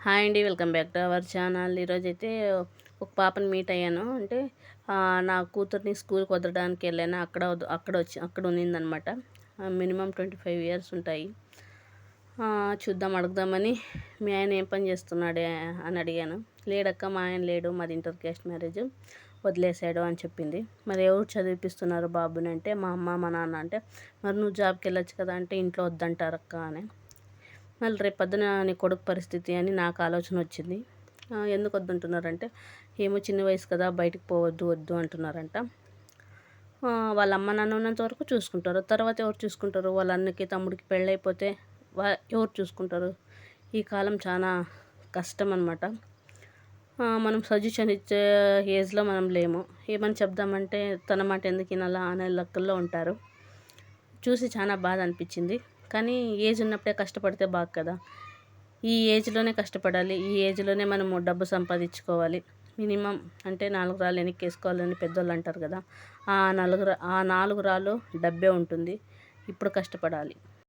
Hi అండి, welcome back to our channel. ఈరోజైతే ఒక పాపని మీట్ అయ్యాను. అంటే నా కూతుర్ని స్కూల్కి వదలడానికి వెళ్ళాను. అక్కడ ఉన్నిందనమాట. మినిమం 25 ఇయర్స్ ఉంటాయి. చూద్దాం, అడుగుదామని మీ ఆయన ఏం పని చేస్తున్నాడే అని అడిగాను. లేడక్క, మా ఆయన లేడు, మాది ఇంటర్ క్యాస్ట్ మ్యారేజ్, వదిలేశాడు అని చెప్పింది. మరి ఎవరు చదివిపిస్తున్నారు బాబుని అంటే మా అమ్మ మా నాన్న. అంటే మరి నువ్వు జాబ్కి వెళ్ళొచ్చు కదా అంటే ఇంట్లో వద్దంటారక్క అని. మళ్ళీ రేపు పొద్దున నీ కొడుకు పరిస్థితి అని నాకు ఆలోచన వచ్చింది. ఎందుకు వద్దంటున్నారంటే ఏమో చిన్న వయసు కదా, బయటికి వద్దు అంటున్నారంట. వాళ్ళ అమ్మ నాన్న ఉన్నంత వరకు చూసుకుంటారు, తర్వాత ఎవరు చూసుకుంటారు? వాళ్ళ అన్నకి తమ్ముడికి పెళ్ళైపోతే ఎవరు చూసుకుంటారు? ఈ కాలం చాలా కష్టం అన్నమాట. మనం సజెషన్ ఇచ్చే ఏజ్లో మనం లేము. ఏమని చెప్దామంటే తన మాట ఎందుకు వినాలా అనే లెక్కల్లో ఉంటారు. చూసి చాలా బాధ అనిపించింది. కానీ ఏజ్ ఉన్నప్పుడే కష్టపడితే బాగా కదా. ఈ ఏజ్లోనే కష్టపడాలి, ఈ ఏజ్లోనే మనము డబ్బు సంపాదించుకోవాలి. మినిమం అంటే 4 రాళ్ళు వెనక్కేసుకోవాలని పెద్దోళ్ళు అంటారు కదా. ఆ 4 రాళ్ళు డబ్బే ఉంటుంది. ఇప్పుడు కష్టపడాలి.